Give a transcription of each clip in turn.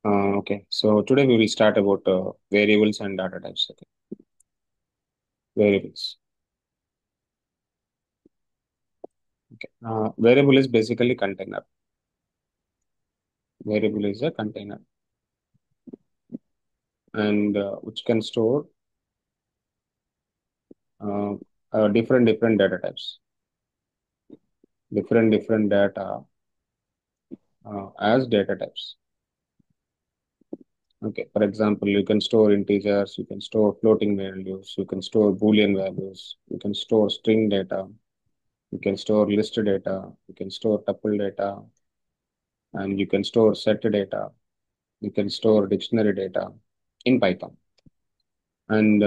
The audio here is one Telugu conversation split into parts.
Okay, so today we will start about variables and data types. Okay, variables. Okay, variable is basically container. Variable is a container, and which can store uh, different data types, different data as data types. Okay, for example, you can store integers, you can store floating values, you can store Boolean values, you can store string data, you can store list data, you can store tuple data, and you can store set data. You can store dictionary data in Python. And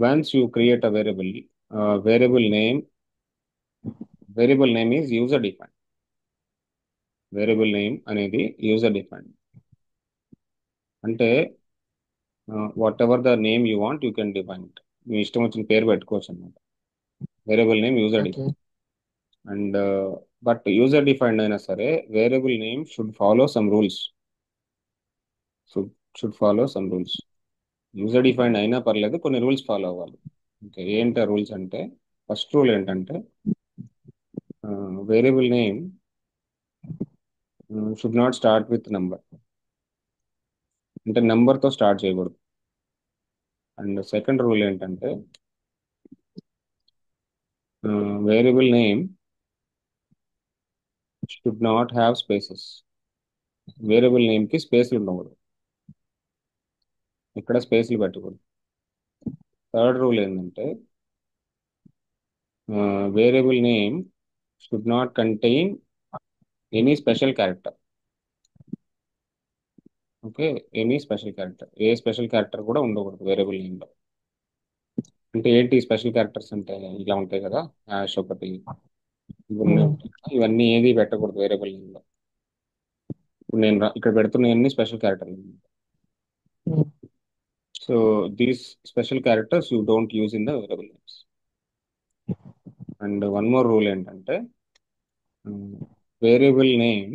once you create a uh, variable name, variable name is user defined. Variable name అనేది యూజర్ డిఫైన్డ్. అంటే whatever the name you want you can define it. మీ ఇష్టం వచ్చిన పేరు పెట్టుకోవచ్చు అనమాట. Variable name user okay. Define. And but user defined అయినా సరే variable name should follow some rules. Should should follow some rules. User defined అయినా పర్లేదు, కొన్ని రూల్స్ ఫాలో అవ్వాలి. ఓకే, ఏంటి రూల్స్ అంటే, ఫస్ట్ రూల్ ఏంటంటే variable name should not start with number. అంటే నెంబర్తో స్టార్ట్ చేయకూడదు. అండ్ సెకండ్ రూల్ ఏంటంటే variable name should not have spaces. Variable నేమ్కి స్పేస్లు ఉండకూడదు, ఇక్కడ స్పేస్లు పెట్టకూడదు. థర్డ్ రూల్ ఏంటంటే variable name should not contain any special character. Okay, any special character, ఏ స్పెషల్ క్యారెక్టర్ కూడా ఉండకూడదు వేరియబుల్ నేమ్లో. అంటే ఏంటి స్పెషల్ క్యారెక్టర్స్ అంటే, ఇలా ఉంటాయి కదా, యాష్ ఒకటి, ఇవన్నీ ఉమ్, ఉంటాయి కదా, ఇవన్నీ ఏది పెట్టకూడదు వేరియబుల్ నేమ్లో. ఇప్పుడు నేను ఇక్కడ పెడుతున్న స్పెషల్ క్యారెక్టర్లు. Um, so these special characters you don't use in the variable names. And one more rule ఏంటంటే variable name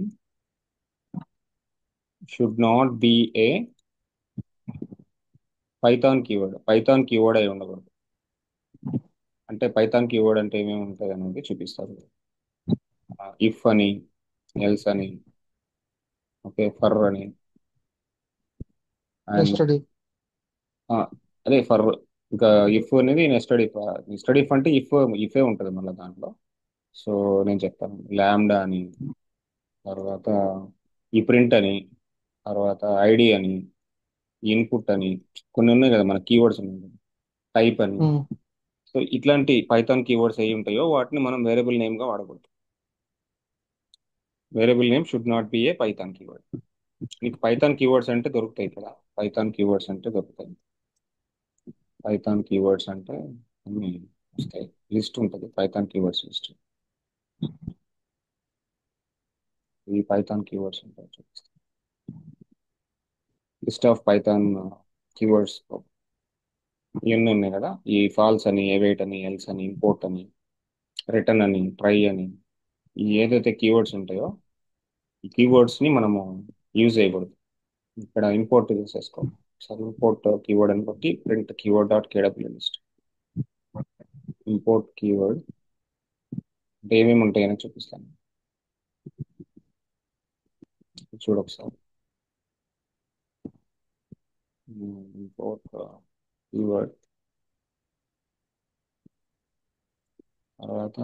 should not be a Python keyword. Python keyword అయి ఉండకూడదు. అంటే పైథాన్ కీవర్డ్ అంటే ఏమేమి ఉంటుంది అనేది చూపిస్తారు. ఇఫ్ అని, ఎల్స్ అని, ఓకే, ఫర్ అని, అండ్ నెస్టెడ్. అదే ఫర్. ఇంకా ఇఫ్ అనేది నెస్టెడ్ ఇఫ్. నెస్టెడ్ ఇఫ్ అంటే ఇఫే ఉంటుంది మళ్ళీ దాంట్లో. సో నేను చెప్తాను, ల్యాండా అని, తర్వాత ఈ ప్రింట్ అని, తర్వాత ఐడి అని, ఇన్పుట్ అని, కొన్ని ఉన్నాయి కదా మన కీవర్డ్స్ ఉన్నాయి, టైప్ అని. ఉమ్, సో ఇట్లాంటి పైథాన్ కీవర్డ్స్ ఏవి ఉంటాయో వాటిని మనం వేరియబుల్ నేమ్గా వాడకూడదు. Variable name should not be a Python keyword. నీకు పైథాన్ కీవర్డ్స్ అంటే దొరుకుతాయి ఇక్కడ. పైథాన్ కీవర్డ్స్ అంటే దొరుకుతాయి. పైథాన్ కీవర్డ్స్ అంటే అన్ని వస్తాయి, లిస్ట్ ఉంటుంది, పైథాన్ కీవర్డ్స్ లిస్ట్. ఈ పైథాన్ కీవర్డ్స్ ఉంటాయి, చూపిస్తాను. లిస్ట్ ఆఫ్ పైథాన్ కీవర్డ్స్ ఇవన్నీ ఉన్నాయి కదా, ఈ ఫాల్స్ అని, ఎవైట్ అని, ఎల్స్ అని, ఇంపోర్ట్ అని, రిటర్న్ అని, ట్రై అని, ఈ ఏదైతే కీవర్డ్స్ ఉంటాయో ఈ కీవర్డ్స్ని మనము యూజ్ చేయకూడదు. ఇక్కడ ఇంపోర్ట్ చేసేసుకో. సరే, ఇంపోర్ట్ కీవర్డ్ అని బట్టి print keyword dot కేడబ్ల్యూ list. Import keyword అంటే ఏమేమి ఉంటాయని చూపిస్తాను, చూడు ఒకసారి. ఇంపోర్ట్ కీవర్డ్ తర్వాత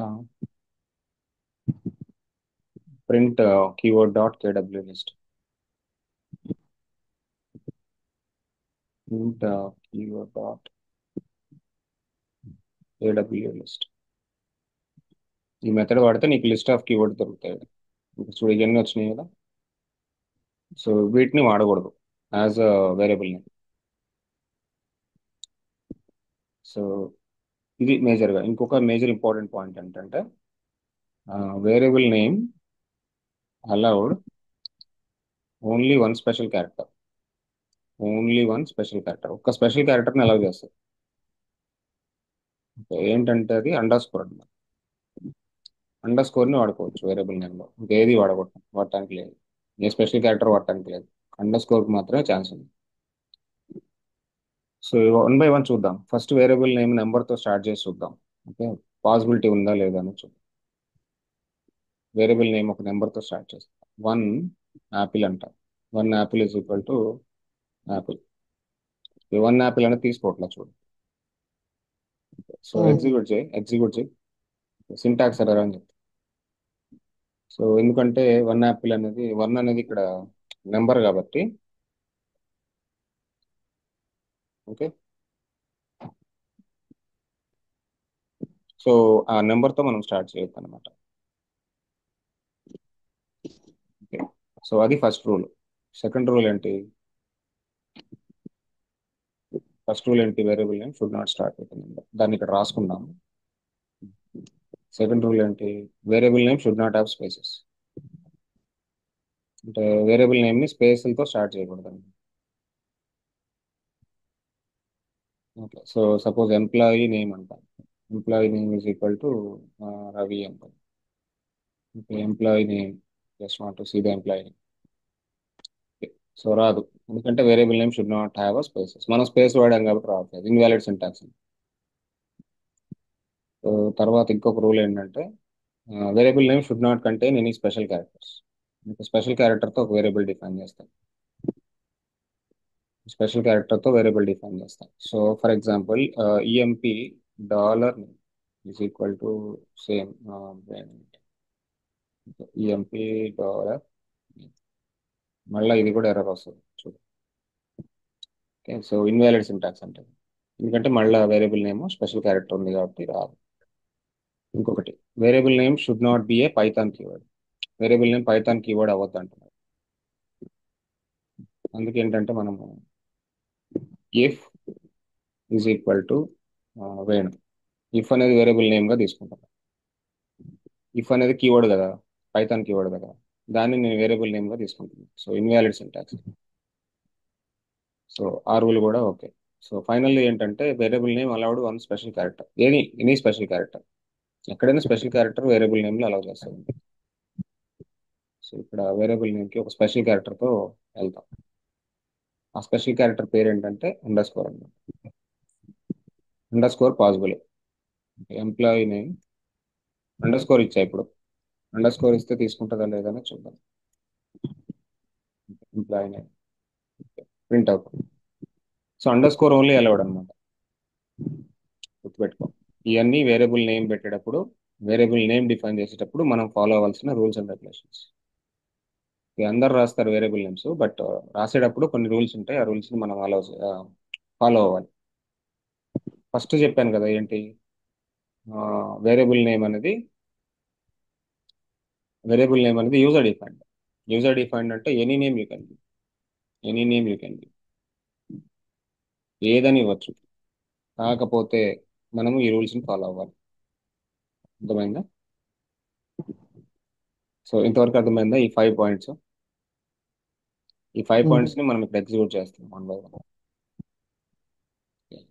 print keyword dot కేడబ్ల్యూ list. Print keyword dot కేడబ్ల్యూ list. ఈ మెథడ్ వాడితే నీకు లిస్ట్ ఆఫ్ కీవర్డ్ దొరుకుతాయి. ఇప్పుడు చూడు, ఇవన్నీ వచ్చినాయి కదా. సో వీటిని వాడకూడదు as a variable name. So ఇది మేజర్గా. ఇంకొక మేజర్ ఇంపార్టెంట్ పాయింట్ ఏంటంటే variable name allowed only one special character. Only one special character, ఒక్క స్పెషల్ క్యారెక్టర్ని అలౌ చేస్తారు. ఏంటంటే అది అండర్ స్కోర్ అనమాట. అండర్ స్కోర్ని వాడుకోవచ్చు వేరియబుల్ నేమ్లో, ఇంకేది వాడకూడదు, వాడటానికి లేదు. ఏ స్పెషల్ క్యారెక్టర్ వాడటానికి లేదు. అండర్ స్కోర్ మాత్రమే ఛాన్స్ ఉంది. సో వన్ బై వన్ చూద్దాం. ఫస్ట్ వేరియబుల్ నేమ్ నెంబర్తో స్టార్ట్ చేసి చూద్దాం. ఓకే, పాసిబిలిటీ ఉందా లేదా అని చూద్దాం. వేరియబుల్ నేమ్ ఒక నెంబర్తో స్టార్ట్ చేస్తాం. వన్ యాపిల్ అంట. One Apple is equal to Apple. One Apple అనేది తీసుకోవట్లా చూడు. సో ఎగ్జిక్యూట్ చేయి, ఎగ్జిక్యూట్ చేయి. సింటాక్స్ ఎర్రర్ అని చెప్తా. సో ఎందుకంటే వన్ యాపిల్ అనేది, వన్ అనేది ఇక్కడ నెంబర్ కాబట్టి. ఓకే, సో ఆ నెంబర్తో మనం స్టార్ట్ చేయొచ్చు అనమాట. ఓకే, సో అది ఫస్ట్ రూల్. సెకండ్ రూల్ ఏంటి? ఫస్ట్ రూల్ ఏంటి? Variable name should not start with number. దాన్ని ఇక్కడ రాసుకుందాం. సెకండ్ రూల్ ఏంటి? Variable name should not have spaces. అంటే వేరియబుల్ నేమ్ని స్పేస్లతో స్టార్ట్ చేయకూడదు. Okay, so suppose employee name అంటాం. Employee name is equal to Ravi అంటాం. Okay, employee name, just want to see the employee name. So రాదు, ఎందుకంటే variable name should not have a spaces. మనం స్పేస్ వాడాం కాబట్టి రావట్లేదు, ఇన్వాలిడ్ సింటాక్స్. సో తర్వాత ఇంకొక రూల్ ఏంటంటే variable name should not contain any special characters. Special క్యారెక్టర్తో ఒక వేరియబుల్ డిఫైన్ చేస్తాం. స్పెషల్ క్యారెక్టర్తో వేరియబుల్ డిఫైన్ చేస్తాం. So for example EMP dollar is equal to same EMP dollar. మళ్ళీ ఇది కూడా ఎర్రర్ వస్తుంది చూడు. ఓకే, సో ఇన్వాలిడ్ సింటాక్స్ అంటే, ఎందుకంటే మళ్ళీ వేరియబుల్ నేమ్ స్పెషల్ క్యారెక్టర్ ఉంది కాబట్టి రాదు. ఇంకొకటి, variable name should not be a Python keyword. Variable name Python keyword అవ్వద్దు అంటున్నారు. అందుకే ఏంటంటే మనము if is equal to Venu. If అనేది వేరియబుల్ నేమ్గా తీసుకుంటాం. ఇఫ్ అనేది కీవర్డ్ కదా, పైథాన్ కీవర్డ్ కదా, దాన్ని నేను వేరియబుల్ నేమ్గా తీసుకుంటున్నాను. So invalid syntax. సో ఆ రూల్ కూడా ఓకే. సో ఫైనల్లీ ఏంటంటే variable name allowed one special character, any special character. ఎక్కడైనా స్పెషల్ క్యారెక్టర్ వేరియబుల్ నేమ్లో అలౌ చేస్తుంది. సో ఇక్కడ వేరియబుల్ నేమ్కి ఒక స్పెషల్ క్యారెక్టర్తో వెళ్తాం. ఆ స్పెషల్ క్యారెక్టర్ పేరు ఏంటంటే అండర్ స్కోర్ అన్నమాట. Under score possible. Employee name under score ఇచ్చా. ఇప్పుడు అండర్ స్కోర్ ఇస్తే తీసుకుంటుందా లేదా అని చూద్దాం. Employee name print out. So under score only allowed అనమాట, గుర్తుపెట్టుకో. ఇవన్నీ వేరియబుల్ నేమ్ పెట్టేటప్పుడు, వేరియబుల్ నేమ్ డిఫైన్ చేసేటప్పుడు మనం ఫాలో అవ్వాల్సిన రూల్స్ అండ్ రెగ్యులేషన్స్. అందరు రాస్తారు వేరియబుల్ నేమ్స్, బట్ రాసేటప్పుడు కొన్ని రూల్స్ ఉంటాయి. ఆ రూల్స్ని మనం ఫాలో అవ్వాలి. ఫస్ట్ చెప్పాను కదా ఏంటి, వేరియబుల్ నేమ్ అనేది, వేరియబుల్ నేమ్ అనేది యూజర్ డిఫైన్డ్. యూజర్ డిఫైన్డ్ అంటే any name you can, any name you can, ఏదని ఇవ్వచ్చు. కాకపోతే మనము ఈ రూల్స్ని ఫాలో అవ్వాలి. అర్థమైందా? సో ఇంతవరకు అర్థమైందా ఈ 5 పాయింట్స్? ఈ 5 పాయింట్స్ని మనం ఇక్కడ ఎగ్జిక్యూట్ చేస్తాం వన్ బై వన్.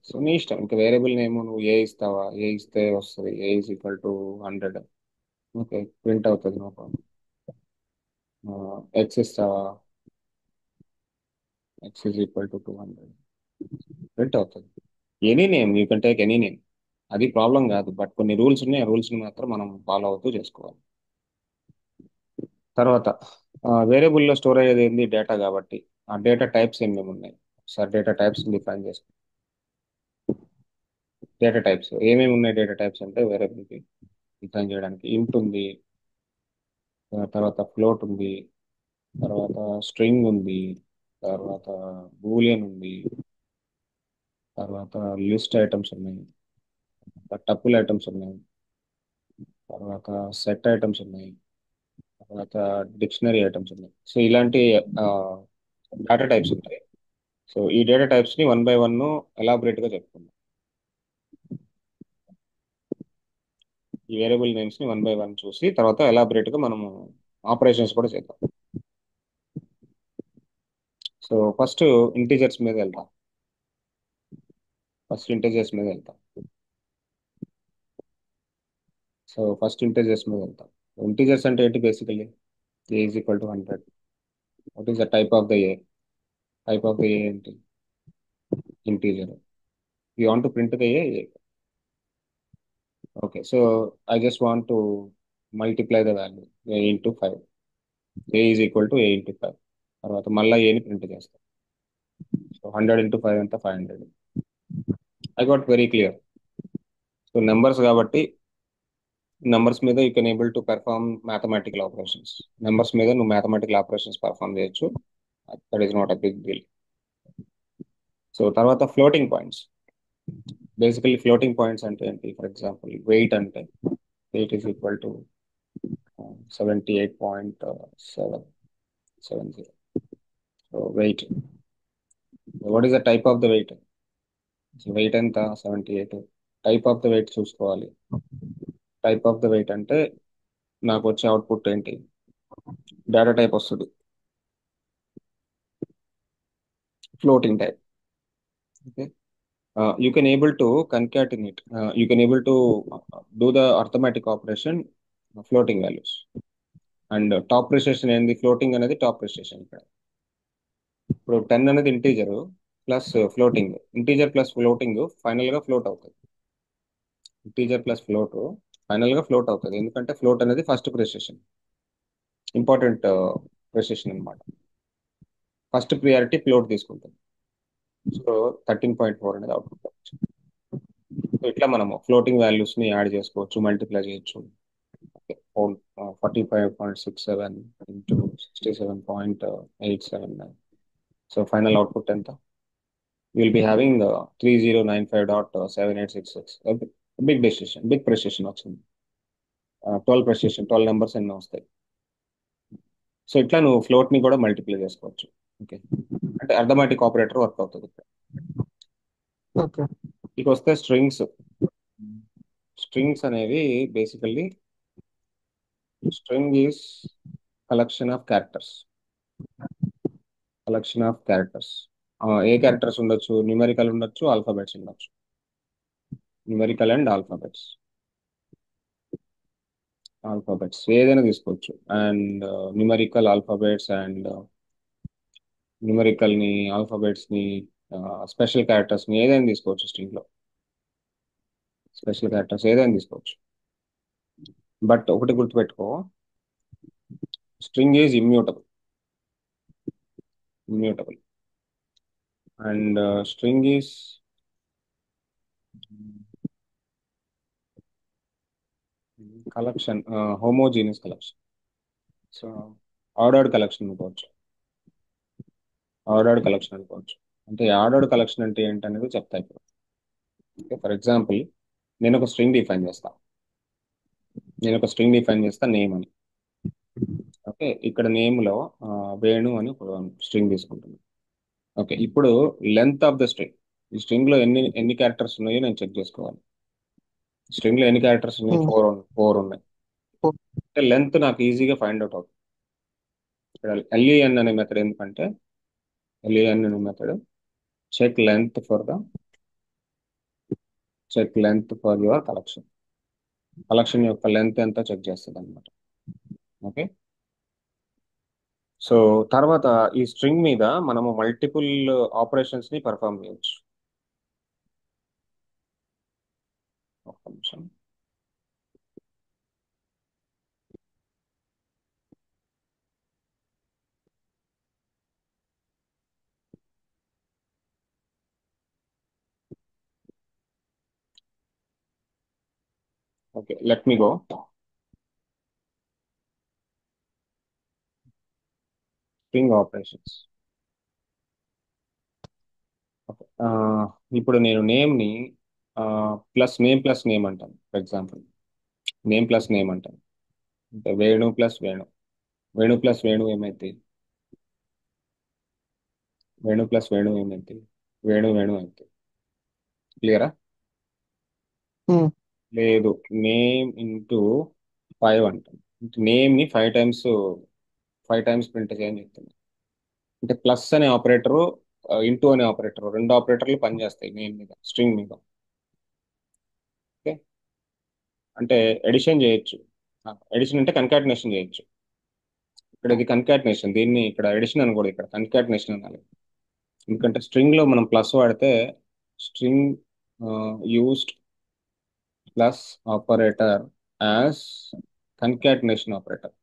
సో నీ ఇష్టం, ఇంకా వేరియబుల్ నేమ్ నువ్వు ఏ ఇస్తావా, ఏ ఇస్తే వస్తుంది, a is equal to 100. Okay, print అవుతుంది, నో ప్రాబ్లం. ఎక్స్ ఇస్తావా, x is equal to 200, print అవుతుంది. Any name you can take, any name. అది ప్రాబ్లం కాదు, బట్ కొన్ని రూల్స్ ఉన్నాయి. ఆ రూల్స్ని మాత్రం మనం ఫాలో అవుతూ చేసుకోవాలి. తర్వాత వేరియబుల్లో స్టోర్ అయ్యేది ఏంది? డేటా కాబట్టి ఆ డేటా టైప్స్ ఏమేమి ఉన్నాయి సార్? డేటా టైప్స్ డిఫైన్ చేసుకో. డేటా టైప్స్ ఏమేమి ఉన్నాయి? డేటా టైప్స్ అంటే వేరియబుల్కి డిఫైన్ చేయడానికి ఇంట్ ఉంది, తర్వాత ఫ్లోట్ ఉంది, తర్వాత స్ట్రింగ్ ఉంది, తర్వాత బూలియన్ ఉంది, తర్వాత లిస్ట్ ఐటమ్స్ ఉన్నాయి, టపుల్ ఐటమ్స్ ఉన్నాయి, తర్వాత సెట్ ఐటమ్స్ ఉన్నాయి, తర్వాత డిక్షనరీ ఐటమ్స్ ఉన్నాయి. సో ఇలాంటి డేటా టైప్స్ ఉంటాయి. సో ఈ డేటా టైప్స్ని వన్ బై వన్ ఎలాబొరేట్గా చెప్పుకుందాం. ఈ వేరియబుల్ నేమ్స్ని వన్ బై వన్ చూసి తర్వాత ఎలాబొరేట్గా మనము ఆపరేషన్స్ కూడా చేద్దాం. సో ఫస్ట్ ఇంటీజర్స్ మీద వెళ్తాం. ఫస్ట్ ఇంటీజర్స్ మీద వెళ్తాం. సో ఫస్ట్ ఇంటీజర్స్ మీద వెళ్తాం. ఇంటీజర్స్ అంటే ఏంటి? Basically a is equal to 100. What is the type of the a? Type of the a ఏంటి? Integer. You want to print the a. Okay, so I just want to multiply the value a into 5. A is equal to a into 5. తర్వాత మళ్ళీ ఏని ప్రింట్ చేస్తాం. సో 100 ఇంటూ 5 ఎంత? 500. I got very clear. So numbers కాబట్టి నెంబర్స్ మీద you can able to perform mathematical operations. Numbers మీద నువ్వు మ్యాథమెటికల్ ఆపరేషన్స్ పర్ఫామ్ చేయొచ్చు. That is not a big deal. So తర్వాత floating points. Basically floating points అంటే ఏంటి? ఫర్ ఎగ్జాంపుల్ వెయిట్ అంటే weight is equal to 78.770. So weight, what is the type of the weight? Weight ఎంత? 78. టైప్ ఆఫ్ ద వెయిట్ చూసుకోవాలి. టైప్ ఆఫ్ ద వెయిట్ అంటే నాకు వచ్చే అవుట్పుట్ ఏంటి? డేటా టైప్ వస్తుంది, floating type. Okay, you can able to concatenate, you can able to do the arithmetic operation floating values. And top precision ఏంది? ఫ్లోటింగ్ అనేది టాప్ ప్రిసిషన్ ఇక్కడ. ఇప్పుడు 10 అనేది integer plus floating. Integer plus floating final గా ఫ్లోట్ అవుతుంది. ఇంటీజర్ ప్లస్ ఫ్లోట్ ఫైనల్ గా ఫ్లోట్ అవుతుంది, ఎందుకంటే ఫ్లోట్ అనేది ఫస్ట్ ప్రిసిషన్, ఇంపార్టెంట్ ప్రిసిషన్ అన్నమాట. ఫస్ట్ ప్రియారిటీ ఫ్లోట్ తీసుకుంటుంది. సో 13.4 అనేది అవుట్పుట్. సో ఇట్లా మనము ఫ్లోటింగ్ వాల్యూస్ ని యాడ్ చేసుకోవచ్చు, మల్టిప్లై చేయొచ్చు. 45.67 ఇంటూ 67.879. సో ఫైనల్ అవుట్పుట్ ఎంత? Will be having 3095.7866. Big decision, big precision వచ్చింది. 12 ప్రెసిషన్, 12 నెంబర్స్ ఎన్నో వస్తాయి. సో ఇట్లా నువ్వు ఫ్లోట్ ని కూడా మల్టిప్లై చేసుకోవచ్చు. ఓకే, అంటే అర్థమెటిక్ ఆపరేటర్ వర్క్ అవుతుంది ఇక్కడ. ఓకే. ఇక వస్తే స్ట్రింగ్స్. స్ట్రింగ్స్ అనేవి basically string is collection of characters. Collection of characters. A characters ఉండొచ్చు? న్యూమెరికల్ ఉండొచ్చు, ఆల్ఫాబెట్స్ ఉండొచ్చు. Numerical and alphabets. ఆల్ఫాబెట్స్ ఏదైనా తీసుకోవచ్చు. And numerical, alphabets and numerical ని, ఆల్ఫాబెట్స్ ని, స్పెషల్ క్యారెక్టర్స్ ని ఏదైనా తీసుకోవచ్చు. స్ట్రింగ్ లో స్పెషల్ క్యారెక్టర్స్ ఏదైనా తీసుకోవచ్చు. బట్ ఒకటి గుర్తుపెట్టుకో, string is immutable. Immutable. And string is collection, homogeneous collection. So ordered collection అనుకోవచ్చు. ఆర్డర్డ్ కలెక్షన్ అనుకోవచ్చు. అంటే ఆర్డర్డ్ కలెక్షన్ అంటే ఏంటనేది చెప్తా ఇప్పుడు. ఓకే, ఫర్ ఎగ్జాంపుల్ నేను ఒక స్ట్రింగ్ డిఫైన్ చేస్తా. నేను ఒక స్ట్రింగ్ డిఫైన్ చేస్తా నేమ్ అని. ఓకే, ఇక్కడ నేమ్ లో వేణు అని ఒక స్ట్రింగ్ తీసుకుంటున్నాను. ఓకే, ఇప్పుడు లెంత్ ఆఫ్ ద స్ట్రింగ్. ఈ స్ట్రింగ్ లో ఎన్ని ఎన్ని క్యారెక్టర్స్ ఉన్నాయో నేను చెక్ చేసుకోవాలి. స్ట్రింగ్ లో ఎన్ని క్యారెక్టర్స్ ఉన్నాయి? ఉమ్. ఫోర్ ఉన్నాయి. అంటే లెంత్ నాకు ఈజీగా ఫైండ్ అవుట్ అవుతుంది. ఇక్కడ ఎల్ఈఎన్ అనే మెథడ్ ఎందుకంటే, ఎల్ఈఎన్ అనే method check length for the check length for your collection. Collection యొక్క లెంత్ ఎంత చెక్ చేస్తుంది అనమాట. ఓకే, సో తర్వాత ఈ స్ట్రింగ్ మీద మనము మల్టిపుల్ ఆపరేషన్స్ ని పర్ఫామ్ చేయొచ్చు. ఒక్క నిమిషం. Okay, let me go. String operations. Okay, ఇప్పుడు నేను నేమ్ ని ప్లస్ నేమ్ అంటాను. For example name plus name అంటాను. అంటే వేణు ప్లస్ వేణు. వేణు ప్లస్ వేణు ఏమైంది? వేణు ప్లస్ వేణు ఏమైంది? వేణు వేణు అయింది. క్లియరా? ఉమ్. లేదు, నేమ్ ఇంటూ 5 అంటాను. నేమ్ ని 5 టైమ్స్, 5 టైమ్స్ ప్రింట్ చేయని చెప్తుంది. అంటే ప్లస్ అనే ఆపరేటరు, ఇంటూ అనే ఆపరేటర్, రెండు ఆపరేటర్లు పనిచేస్తాయి నేమ్ మీద, స్ట్రింగ్ మీద. ఓకే, అంటే ఎడిషన్ చేయొచ్చు. ఎడిషన్ అంటే కన్కాటినేషన్ చేయొచ్చు. ఇక్కడ ఇది కన్కాటినేషన్, దీన్ని ఇక్కడ ఎడిషన్ అనకూడదు, ఇక్కడ కన్కాటినేషన్ అనాలి. ఎందుకంటే స్ట్రింగ్ లో మనం ప్లస్ వాడితే string used plus operator as concatenation operator.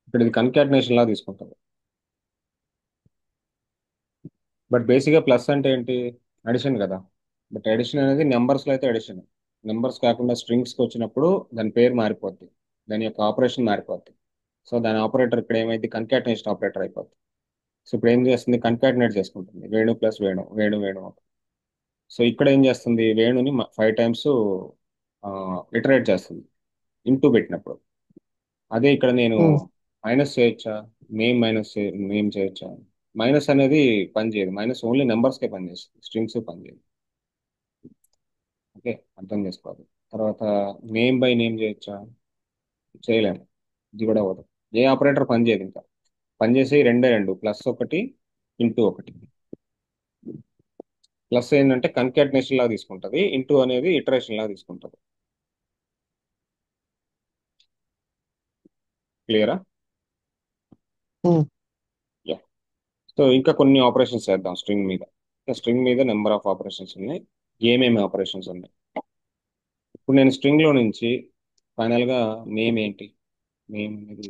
ఇక్కడ ఇది కన్కాటినేషన్ లా తీసుకుంటారు. బట్ బేసిక్గా ప్లస్ అంటే ఏంటి? అడిషన్ కదా. బట్ అడిషన్ అనేది నెంబర్స్లో అయితే అడిషన్. నెంబర్స్ కాకుండా స్ట్రింగ్స్కి వచ్చినప్పుడు దాని పేరు మారిపోద్ది, దాని యొక్క ఆపరేషన్ మారిపోద్ది. సో దాని ఆపరేటర్ ఇక్కడ ఏమైంది, కన్కాటినేషన్ ఆపరేటర్ అయిపోద్ది. సో ఇప్పుడు ఏం చేస్తుంది, కన్కాటినేట్ చేసుకుంటుంది వేణు ప్లస్ వేణు, వేణు వేణు. సో ఇక్కడ ఏం చేస్తుంది, వేణుని 5 టైమ్స్ ఇటరేట్ చేస్తుంది ఇంటూ పెట్టినప్పుడు. అదే ఇక్కడ నేను ఉమ్, మైనస్ చేయొచ్చా, నేమ్ చేయొచ్చా? మైనస్ అనేది పని చేయదు, మైనస్ ఓన్లీ నెంబర్స్కే పని చేస్తుంది, స్ట్రింగ్స్ పని చేయదు. ఓకే, అర్థం చేసుకోవాలి. తర్వాత నేమ్ బై నేమ్ చేయొచ్చా? చేయలేము, ఇది కూడా అవ్వదు. ఏ ఆపరేటర్ పని చేయదు ఇంకా. పనిచేసి రెండే రెండు, ప్లస్ ఒకటి, ఇంటూ ఒకటి. ప్లస్ ఏంటంటే కన్కాటినేషన్ లాగా తీసుకుంటుంది, ఇంటూ అనేది ఇటరేషన్ లాగా తీసుకుంటుంది. క్లియరా? ఉమ్, యా. సో ఇంకా కొన్ని ఆపరేషన్స్ చేద్దాం స్ట్రింగ్ మీద. స్ట్రింగ్ మీద నెంబర్ ఆఫ్ ఆపరేషన్స్ ఉన్నాయి. ఏమేమి ఆపరేషన్స్ ఉన్నాయి? ఇప్పుడు నేను స్ట్రింగ్ లో నుంచి ఫైనల్ గా నేమ్ ఏంటి, నేమ్ అనేది,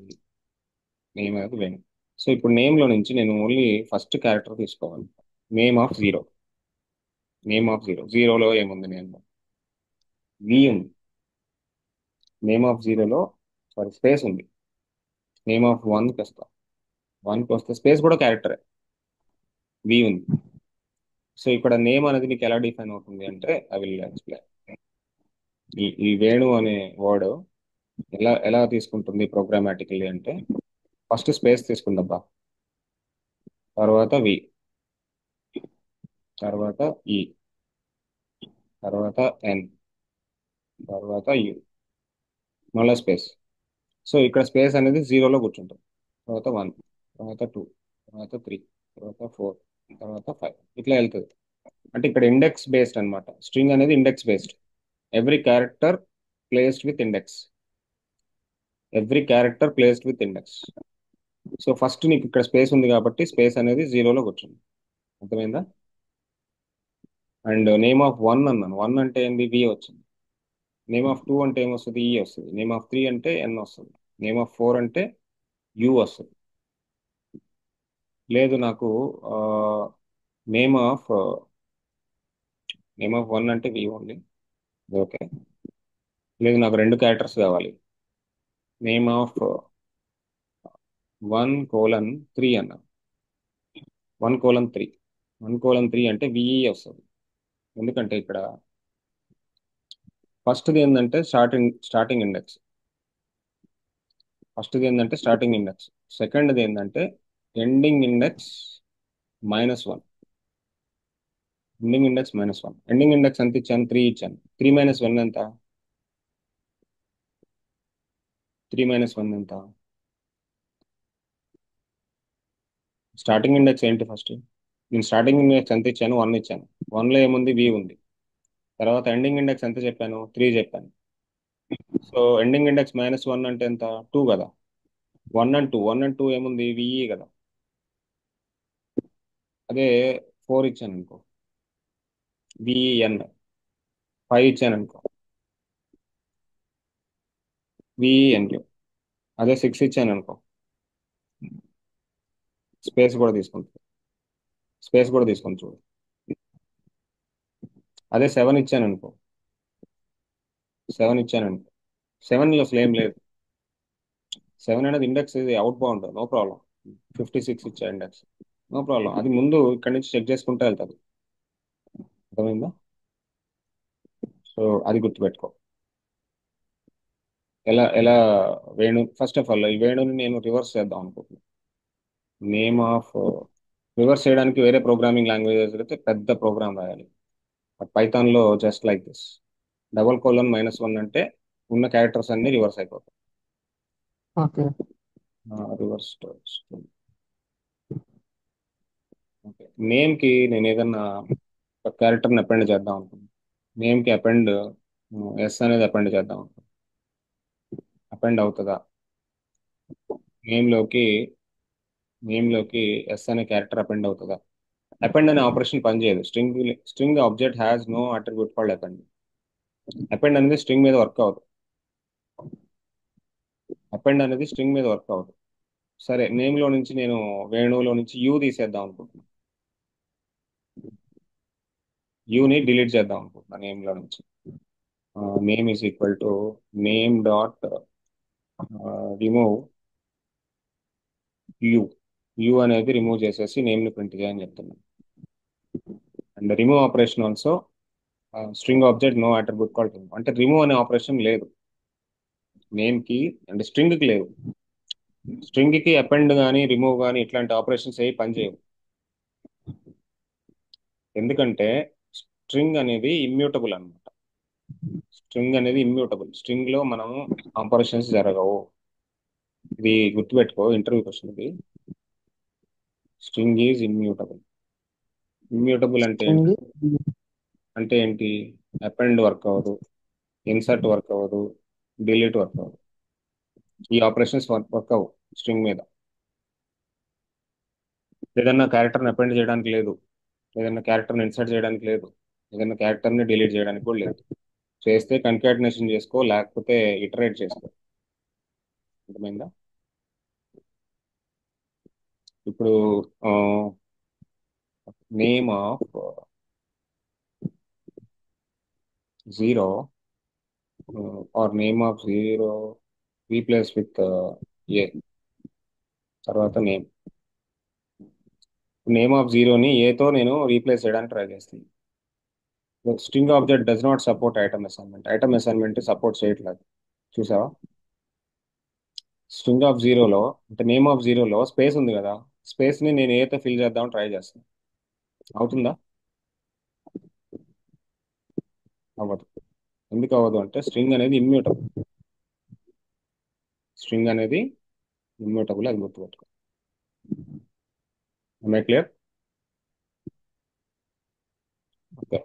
నేమ్ అనేది వేణు. సో ఇప్పుడు నేమ్ లో నుంచి నేను ఓన్లీ ఫస్ట్ క్యారెక్టర్ తీసుకోవాలి. Name of zero. Name of zero, జీరోలో ఏముంది, నేమ్ వి ఉంది. నేమ్ ఆఫ్ జీరోలో సారీ స్పేస్ ఉంది. నేమ్ ఆఫ్ వన్కి వస్తా, వన్కి వస్తే స్పేస్ కూడా క్యారెక్టరే, వి ఉంది. సో ఇక్కడ నేమ్ అనేది నీకు ఎలా డిఫైన్ అవుతుంది అంటే ఐ విల్ ఎక్స్ప్లెయిన్. ఈ వేణు అనే వర్డ్ ఎలా ఎలా తీసుకుంటుంది ప్రోగ్రామాటికల్లీ అంటే, ఫస్ట్ స్పేస్ తీసుకుందబ్బా, తర్వాత వి, తర్వాత ఈ, తర్వాత ఎన్, తర్వాత యు, మళ్ళీ స్పేస్. సో ఇక్కడ స్పేస్ అనేది జీరోలో కూర్చుంటుంది. తర్వాత వన్, తర్వాత టూ, తర్వాత త్రీ, తర్వాత ఫోర్, తర్వాత ఫైవ్, ఇట్లా వెళ్తుంది. అంటే ఇక్కడ ఇండెక్స్ బేస్డ్ అన్నమాట. స్ట్రింగ్ అనేది index based. Every character placed with index, every character placed with index. So first నీకు ఇక్కడ స్పేస్ ఉంది కాబట్టి స్పేస్ అనేది జీరోలో కూర్చుంది. అర్థమైందా? అండ్ నేమ్ ఆఫ్ వన్ అన్నాను, వన్ అంటే ఏంది, వి వచ్చింది. నేమ్ ఆఫ్ టూ అంటే ఏమొస్తుంది, ఈ వస్తుంది. నేమ్ ఆఫ్ త్రీ అంటే ఎన్ వస్తుంది. నేమ్ ఆఫ్ ఫోర్ అంటే యు వస్తుంది. లేదు నాకు name of name of one అంటే వి ఓన్లీ. ఓకే. లేదు నాకు రెండు క్యారెక్టర్స్ కావాలి. నేమ్ ఆఫ్ 1:3 అన్న, 1:3, 1:3 అంటే విఈ వస్తుంది. ఎందుకంటే ఇక్కడ ఫస్ట్ది ఏంటంటే స్టార్టింగ్ ఇండెక్స్, ఫస్ట్ది ఏంటంటే స్టార్టింగ్ ఇండెక్స్. సెకండ్ది ఏంటంటే ending index -1. Ending index -1. Ending index ఎంత ఇచ్చాను, 3 ఇచ్చాను. 3 - 1 ఎంత, 3 - 1 ఎంత? స్టార్టింగ్ ఇండెక్స్ ఏంటి ఫస్ట్? నేను స్టార్టింగ్ ఇండెక్స్ ఎంత ఇచ్చాను, 1 ఇచ్చాను. 1లో ఏముంది, వి ఉంది. తర్వాత ఎండింగ్ ఇండెక్స్ ఎంత చెప్పాను, 3 చెప్పాను. సో ఎండింగ్ ఇండెక్స్ -1 అంటే ఎంత, 2 కదా. 1 and 2 ఏముంది, విఈ కదా. అదే 4 ఇచ్చాను అనుకో, విఈఎన్. 5 ఇచ్చాను అనుకో, విఈఎన్యు. అదే 6 ఇచ్చాను అనుకో, స్పేస్ కూడా తీసుకుంటుంది, స్పేస్ కూడా తీసుకొని చూడు. అదే 7 ఇచ్చాను అనుకో, 7 ఇచ్చాను అనుకో, 7లో అసలు ఏం లేదు. 7 అనేది ఇండెక్స్, ఇది అవుట్ బౌండ్, నో ప్రాబ్లం. 56 ఇచ్చా ఇండెక్స్, నో ప్రాబ్లం. అది ముందు ఇక్కడ నుంచి చెక్ చేసుకుంటే వెళ్తుంది. అర్థమైందా? సో అది గుర్తుపెట్టుకో. ఎలా ఎలా వేణు, ఫస్ట్ ఆఫ్ ఆల్ ఈ వేణుని నేను రివర్స్ చేద్దాం అనుకుంటున్నాను. నేమ్ ఆఫ్ రివర్స్ చేయడానికి వేరే ప్రోగ్రామింగ్ లాంగ్వేజెస్ అయితే పెద్ద ప్రోగ్రామ్ రాయాలి. బట్ పైథాన్లో జస్ట్ లైక్ దిస్, :-1 అంటే ఉన్న క్యారెక్టర్స్ అన్ని రివర్స్ అయిపోతాయి. ఓకే. రివర్స్. ఓకే, నేమ్కి నేను ఏదన్నా ఒక క్యారెక్టర్ని అపెండ్ చేద్దాం అనుకుంటున్నాను. నేమ్కి అపెండ్ ఎస్ అనేది అపెండ్ చేద్దాం అనుకుంటున్నాను. అపెండ్ అవుతుందా నేమ్లోకి? నేమ్ లోకి ఎస్ అనే క్యారెక్టర్ అపెండ్ అవుతుందా? అపెండ్ అనే ఆపరేషన్ పనిచేయదు. String object has no attribute called append. Append అనేది స్ట్రింగ్ మీద వర్క్ అవ్వదు. అపెండ్ అనేది స్ట్రింగ్ మీద వర్క్ అవ్వదు. సరే, నేమ్ లో నుంచి నేను వేణువులో నుంచి యూ తీసేద్దాం అనుకుంటున్నాను. యూని డిలీట్ చేద్దాం అనుకుంటున్నాను నేమ్ లో నుంచి. Name is equal to name dot remove U. U అనేది రిమూవ్ చేసేసి నేమ్ ని ప్రింట్ చేయని చెప్తున్నాను. And remove operation also string object no attribute called remove. అంటే రిమూవ్ అనే ఆపరేషన్ లేదు నేమ్ కి, అంటే స్ట్రింగ్ కి లేదు. స్ట్రింగ్ కి అపెండ్ కానీ రిమూవ్ కానీ ఇట్లాంటి ఆపరేషన్స్ ఏ పనిచేయవు. ఎందుకంటే స్ట్రింగ్ అనేది ఇమ్యూటబుల్ అన్నమాట. స్ట్రింగ్ అనేది ఇమ్యూటబుల్. స్ట్రింగ్ లో మనం ఆపరేషన్స్ జరగవు. ఇది గుర్తుపెట్టుకో, ఇంటర్వ్యూ క్వశ్చన్ ఇది. String is immutable. ఇమ్యూటబుల్ అంటే ఏంటి? స్ట్రింగ్ అంటే ఏంటి? అపెండ్ వర్క్ అవ్వదు, ఇన్సర్ట్ వర్క్ అవ్వదు, డిలీట్ వర్క్ అవ్వదు. ఈ ఆపరేషన్స్ వర్క్ అవ్వవు స్ట్రింగ్ మీద. ఏదన్నా క్యారెక్టర్ని అపెండ్ చేయడానికి లేదు, ఏదైనా క్యారెక్టర్ని ఇన్సర్ట్ చేయడానికి లేదు, ఏదైనా క్యారెక్టర్ని డిలీట్ చేయడానికి కూడా లేదు. చేస్తే కన్కాటినేషన్ చేసుకో, లేకపోతే ఇటరేట్ చేసుకో. అర్థమైందా? ఇప్పుడు name of zero or name of zero replace with A, తర్వాత నేమ్. నేమ్ ఆఫ్ జీరోని ఏతో నేను రీప్లేస్ చేయడానికి ట్రై చేస్తాను. String object does not support item assignment. Item assignment support చేయట్లేదు. చూసావా? స్ట్రింగ్ ఆఫ్ జీరోలో, అంటే నేమ్ ఆఫ్ జీరోలో స్పేస్ ఉంది కదా, స్పేస్ ని నేను ఏతో ఫిల్ చేద్దామని ట్రై చేస్తాను. అవుతుందా? అవ్వదు. ఎందుకు అవ్వదు అంటే స్ట్రింగ్ అనేది ఇమ్యూటబుల్. స్ట్రింగ్ అనేది ఇమ్యూటబుల్, అది గుర్తుపెట్టుకో. Clear? Okay.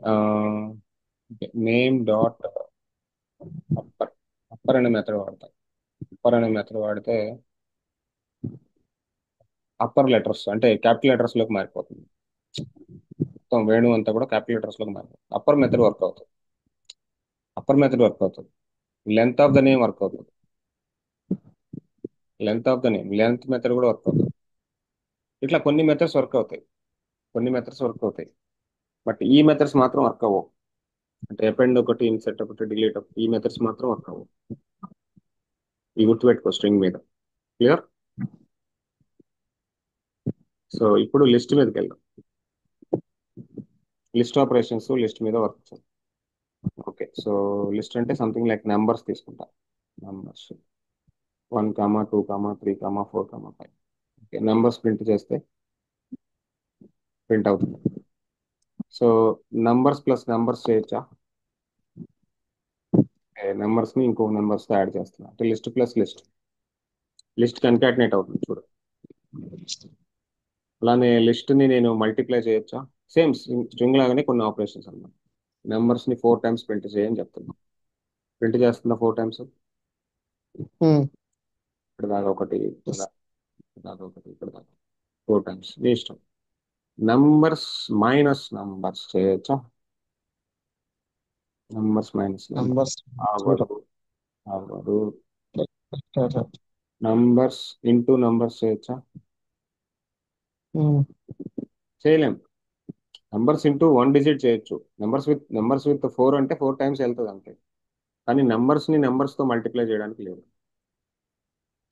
Name dot upper. Upper అనే మెథడ్ వాడతాం. అప్పర్ అనే మెథడ్ వాడితే అప్పర్ లెటర్స్ అంటే క్యాపిటల్ లెటర్స్ లోకి మారిపోతుంది. మొత్తం వేణు అంతా కూడా క్యాపిటల్ లెటర్స్ లోకి మారిపోతుంది. అప్పర్ మెథడ్ వర్క్ అవుతుంది. అప్పర్ మెథడ్ వర్క్ అవుతుంది. Length of the name work అవుతుంది. Length of the name, length method కూడా వర్క్ అవుతుంది. ఇట్లా కొన్ని మెథడ్స్ వర్క్ అవుతాయి, కొన్ని మెథడ్స్ వర్క్ అవుతాయి. బట్ ఈ మెథడ్స్ మాత్రం వర్క్ అవ్వవు. అంటే అపెండ్ ఒకటి, ఇన్సెట్ ఒకటి, డిలీట్ ఒకటి, ఈ మెథడ్స్ మాత్రం వర్క్ అవ్వవు. ఈ గుర్తుపెట్టుకో స్ట్రింగ్ మీద. క్లియర్? సో ఇప్పుడు లిస్ట్ మీదకి వెళ్దాం. లిస్ట్ ఆపరేషన్స్ లిస్ట్ మీద వర్క్ చేద్దాం. ఓకే, సో లిస్ట్ అంటే సంథింగ్ లైక్ నెంబర్స్ తీసుకుంటా. నెంబర్స్ 1, 2, 3, 4, 5. ఓకే, నెంబర్స్ ప్రింట్ చేస్తే ప్రింట్ అవుతుంది. సో నంబర్స్ ప్లస్ నెంబర్స్ చేయొచ్చా? నెంబర్స్ ని ఇంకో నెంబర్స్ తో యాడ్ చేస్తున్నా అంటే list plus list. List concatenate అవుతుంది చూడు. అలానే లిస్ట్ ని నేను మల్టిప్లై చేయొచ్చా? సేమ్ స్ట్రింగ్ లాగానే కొన్ని ఆపరేషన్స్ అన్నమాట. నెంబర్స్ ని 4 టైమ్స్ ప్రింట్ చేయని చెప్తున్నా. ప్రింట్ చేస్తున్నా 4 టైమ్స్. ఇక్కడ దాకా ఒకటి, ఇక్కడ దాకా ఒకటి, ఇక్కడ దాకా 4 టైమ్స్. నీ ఇష్టం. నంబర్స్ మైనస్ నంబర్స్ చేయొచ్చా? Numbers minus number numbers zero. అవ్వదు, అవ్వదు. నంబర్స్ ఇంటూ నంబర్స్ చేయొచ్చా? చేయలేం. నంబర్స్ ఇంటూ 1 డిజిట్ చేయొచ్చు. నెంబర్స్ విత్ 4 అంటే 4 టైమ్స్ వెళ్తుంది అంతే. కానీ నెంబర్స్ ని నెంబర్స్ తో మల్టిప్లై చేయడానికి లేదు.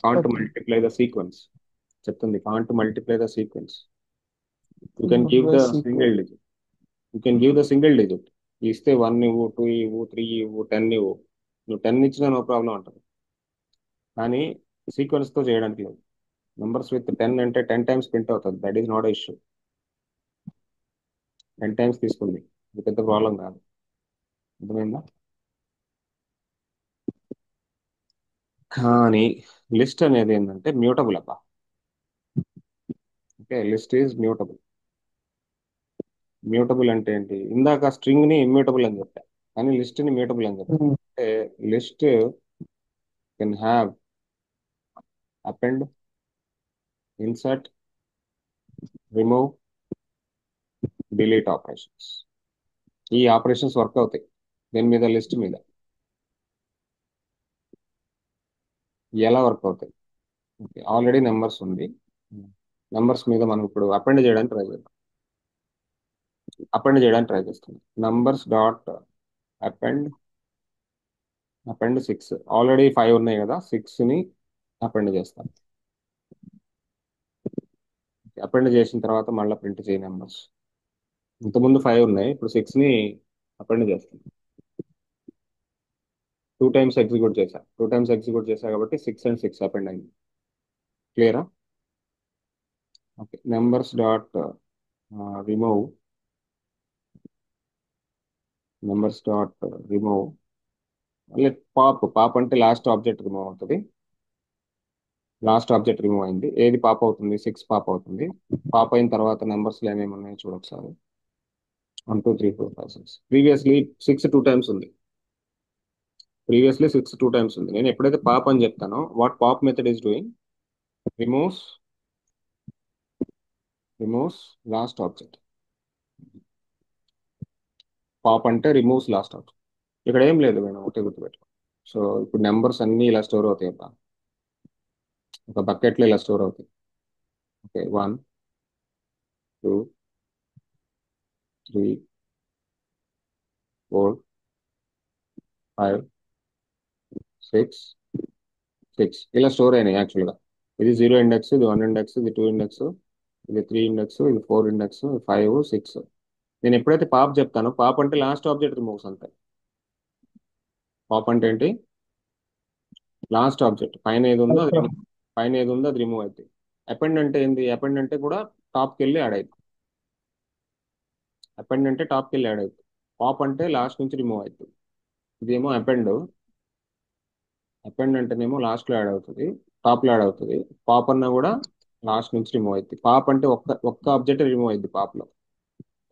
Can't okay. Multiply the sequence చెప్తుంది. Can't multiply the sequence. You can give the single digit. You can give the single digit. ఇస్తే 1 ఇవ్వు, 2 ఇవ్వు, 3 ఇవ్వు, 10 ఇవ్వు. నువ్వు 10 ఇచ్చినా నో ప్రాబ్లం అంటుంది. కానీ సీక్వెన్స్ తో చేయడానికి లేదు. నెంబర్స్ విత్ 10 అంటే 10 టైమ్స్ ప్రింట్ అవుతుంది. That is not issue. 10 times తీసుకుంది, ఇది పెద్ద ప్రాబ్లం కాదు. అర్థమైందా? కానీ లిస్ట్ అనేది ఏంటంటే మ్యూటబుల్ అబ్బా. Okay, list is mutable. Mutable అంటే ఏంటి? ఇందాక స్ట్రింగ్ ని ఇమ్యూటబుల్ అని చెప్పా, కానీ లిస్ట్ ని మ్యూటబుల్ అని చెప్పా. అంటే list can have append, insert, remove, delete operations. ఈ ఆపరేషన్స్ వర్క్ అవుతాయి దేని మీద, లిస్ట్ మీద. ఎలా వర్క్ అవుతాయి? ఓకే, ఆల్రెడీ నెంబర్స్ ఉంది. నెంబర్స్ మీద మనం ఇప్పుడు అపెండ్ చేయడానికి ట్రై చేద్దాం. Numbers dot append, append 6. Already 5 ఉన్నాయి కదా, 6ని అపెండ్ చేస్తాం. అపెండ్ చేసిన తర్వాత మళ్ళీ ప్రింట్ చేయ నెంబర్స్. ఇంతకుముందు 5 ఉన్నాయి, ఇప్పుడు 6ని అపెండ్ చేస్తాం. 2 టైమ్స్ ఎగ్జిక్యూట్ చేశా కాబట్టి 6 అండ్ 6 అపెండ్ అయింది. క్లియరా? Okay, numbers dot remove, numbers dot remove. మళ్ళీ పాప్ అంటే లాస్ట్ ఆబ్జెక్ట్ రిమూవ్ అవుతుంది. లాస్ట్ ఆబ్జెక్ట్ రిమూవ్ అయింది. ఏది పాప్ అవుతుంది? 6 పాప్ అవుతుంది. పాప్ అయిన తర్వాత నెంబర్స్లో ఏమేమి ఉన్నాయో చూడొకసారి. 1 2 3 4 5 6. ప్రీవియస్లీ 6 2 టైమ్స్ ఉంది. నేను ఎప్పుడైతే పాప్ అని చెప్తానో, what pop method is doing, removes last object. Pop అంటే రిమూవ్స్ లాస్ట్ ఆబ్జెక్ట్. ఇక్కడ ఏం లేదు మేడం, ఒకటే గుర్తుపెట్టుకో. సో ఇప్పుడు నెంబర్స్ అన్ని ఇలా స్టోర్ అవుతాయి అబ్బా. ఒక బకెట్లో ఇలా స్టోర్ అవుతాయి. ఓకే, 1 2 3 4 5 6 ఇలా స్టోర్ అయినాయి యాక్చువల్గా. ఇది 0 ఇండెక్స్, ఇది 1 ఇండెక్స్, ఇది 2 ఇండెక్స్, ఇది 3 ఇండెక్స్, ఇది 4 ఇండెక్స్, 5 6. నేను ఎప్పుడైతే పాప్ చెప్తానో, పాప్ అంటే లాస్ట్ ఆబ్జెక్ట్ రిమూవ్స్ అంతే. పాప్ అంటే ఏంటి? Last object. పైన ఏది ఉందో అది రిమూవ్ అవుతుంది. అపెండ్ అంటే ఏంది? అపెండ్ అంటే కూడా టాప్కి వెళ్ళి యాడ్ అవుతుంది. పాప్ అంటే లాస్ట్ నుంచి రిమూవ్ అవుతుంది. ఇదేమో అపెండ్. అపెండ్ అంటేనేమో లాస్ట్లో యాడ్ అవుతుంది, టాప్లో యాడ్ అవుతుంది. పాప్ అన్నా కూడా లాస్ట్ నుంచి రిమూవ్ అవుతుంది. పాప్ అంటే ఒక్క ఆబ్జెక్ట్ రిమూవ్ అయింది పాప్లో.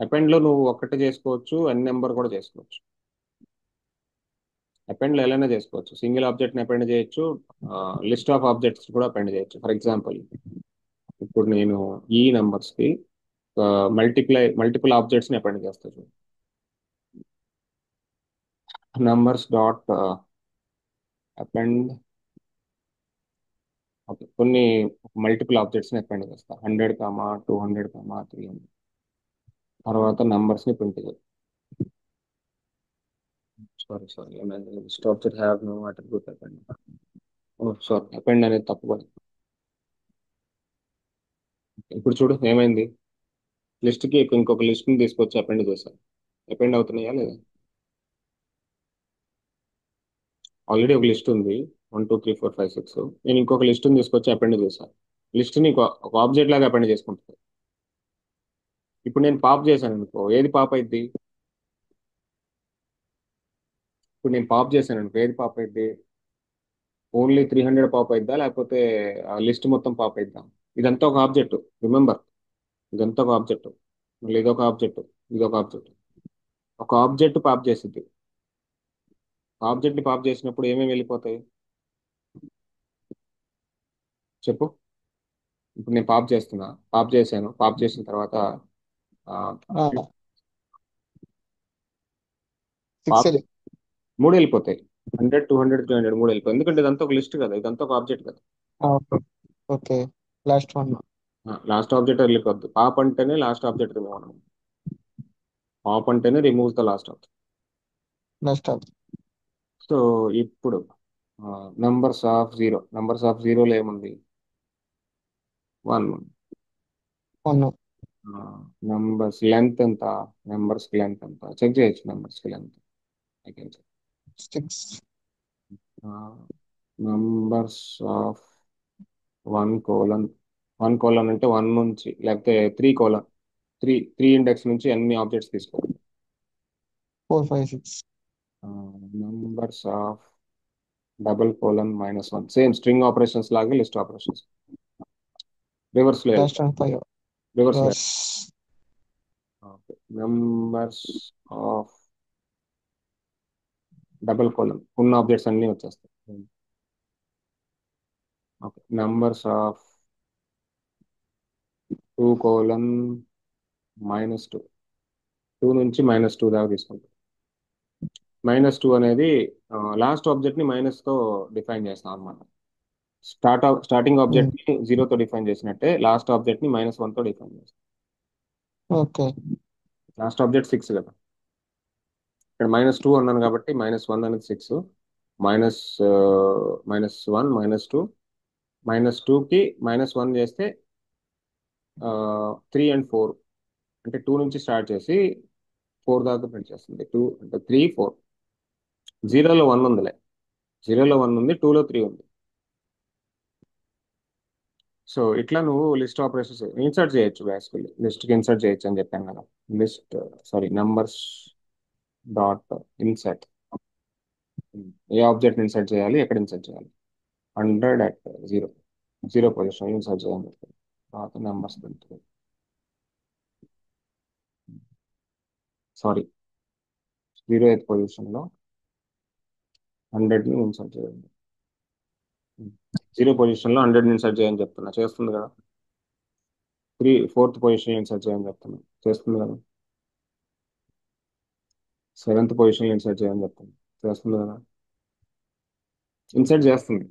అపెండ్లో నువ్వు ఒక్కటే చేసుకోవచ్చు, అన్ని నెంబర్ కూడా చేసుకోవచ్చు. అపెండ్లో ఎలానే చేసుకోవచ్చు. సింగిల్ ఆబ్జెక్ట్ని అపెండ్ చేయొచ్చు, లిస్ట్ ఆఫ్ ఆబ్జెక్ట్స్ కూడా అపెండ్ చేయొచ్చు. ఫర్ ఎగ్జాంపుల్, ఇప్పుడు నేను ఈ నెంబర్స్కి మల్టిపుల్ ఆబ్జెక్ట్స్ని అపెండ్ చేస్తాను. Numbers dot append. ఓకే, కొన్ని మల్టిపుల్ ఆబ్జెక్ట్స్ని అపెండ్ చేస్తా. 100 200 300. తర్వాత నంబర్స్ని ప్రింట్ చేయాలి. Sorry, list object have no attribute append. Oh sorry, append అనేది తప్పు పడింది. ఇప్పుడు చూడు ఏమైంది. లిస్ట్కి ఇంకొక లిస్ట్ని తీసుకొచ్చి అపెండ్ చేశాను. అపెండ్ అవుతున్నాయా లేదా? ఆల్రెడీ ఒక లిస్ట్ ఉంది, 1 2 3 4 5 6. నేను ఇంకొక లిస్ట్ని తీసుకొచ్చి అపెండ్ చేశాను. లిస్ట్ని ఒక ఆబ్జెక్ట్ లాగా అపెండ్ చేసుకుంటుంది. ఇప్పుడు నేను పాప్ చేశాను అనుకో, ఏది పాప్ అయింది? ఏది పాప్ అయింది? ఓన్లీ 300 పాప్ అయిద్దా, లేకపోతే ఆ లిస్ట్ మొత్తం పాప్ అయిద్దా? ఇదంతా ఒక ఆబ్జెక్ట్, రిమెంబర్. ఇదంతా ఒక ఆబ్జెక్ట్. మళ్ళీ ఇదొక ఆబ్జెక్ట్, ఇదొక ఆబ్జెక్ట్. ఒక ఆబ్జెక్ట్ పాప్ చేసింది. ఆబ్జెక్ట్ని పాప్ చేసినప్పుడు ఏమేమి వెళ్ళిపోతాయి చెప్పు. ఇప్పుడు నేను పాప్ చేశాను. పాప్ చేసిన తర్వాత ఆ, 6 పాప్ మూడు వెళ్ళిపోతాయి. 100 200 300 మూడు వెళ్ళిపోతాయి. ఎందుకంటే ఇదంతా ఒక లిస్ట్ కదా, ఇదంతా ఒక ఆబ్జెక్ట్ కదా. Okay. Okay. Last one. Last object వెళ్ళిపోద్ది. పాప్ అంటేనే లాస్ట్ ఆబ్జెక్ట్ రిమూవ్ అవ్వడం. పాప్ అంటేనే remove the last object. Last of so ఇప్పుడు నంబర్స్ ఆఫ్ జీరోలో ఏముంది? 1. వన్. లెంత్ ఎంత? లెంత్ ఎంత చెక్ చేయొచ్చు. Length I can check. 6. Numbers of 1 colon అంటే 1 నుంచి, లేకపోతే 3 కోలన్, త్రీ ఇండెక్స్ నుంచి అన్ని ఆబ్జెక్ట్స్ తీసుకోవాలి. 4 5 6. Numbers of -1. Same string operations లాగే లిస్ట్ ఆపరేషన్స్. రివర్స్ లో లాస్ట్ వన్ 5. రివర్స్ లో రివర్స్. నంబర్స్ ఆఫ్ ఉన్న ఆబ్జెక్ట్స్ అన్ని వచ్చేస్తాయి. ఓకే, నంబర్స్ ఆఫ్ 2:-2 2 నుంచి -2 దాకా తీసుకుంటాం. -2 అనేది లాస్ట్ ఆబ్జెక్ట్ ని మైనస్ తో డిఫైన్ చేస్తాం అనమాట. స్టార్టింగ్ ఆబ్జెక్ట్ ని 0తో డిఫైన్ చేసినట్టే లాస్ట్ ఆబ్జెక్ట్ ని -1 తో డిఫైన్ చేస్తాం. ఓకే. లాస్ట్ ఆబ్జెక్ట్ 6 కదా, ఇక్కడ -2 అన్నాను కాబట్టి -1 అనేది 6, మైనస్ -1 -2, -2కి -1 చేస్తే 3 and 4, అంటే 2 నుంచి స్టార్ట్ చేసి 4 దాకా ప్రింట్ చేస్తుంది. 2 అంటే 3 4, 0లో 1 ఉందిలే, 0లో 1 ఉంది, 2లో 3 ఉంది. సో ఇట్లా నువ్వు లిస్ట్ ఆపరేషన్స్ ఇన్సర్ట్ చేయొచ్చు, బేసికల్లీ లిస్ట్కి ఇన్సర్ట్ చేయొచ్చు అని చెప్పాను కదా. List, sorry, numbers dot insert. ఏ ఆబ్జెక్ట్ ఇన్సర్ట్ చేయాలి, ఎక్కడ ఇన్సర్ట్ చేయాలి, 100 at 0, 0 పొజిషన్ ఇన్సర్ట్ చేయాలని చెప్పాను. తర్వాత నెంబర్స్ పెడుతుంది, సారీ, 0th పొజిషన్లో 100ని ఇన్సర్ట్ చేయండి. 0 పొజిషన్లో 100ని ఇన్సర్ట్ చేయని చెప్తున్నా, చేస్తుంది కదా. 4th పొజిషన్ ఇన్సర్ట్ చేయని చెప్తున్నా, చేస్తుంది కదా. 7th పొజిషన్ ఇన్సర్ట్ చేయని చెప్తున్నా, చేస్తుంది కదా. ఇన్సర్ట్ చేస్తుంది.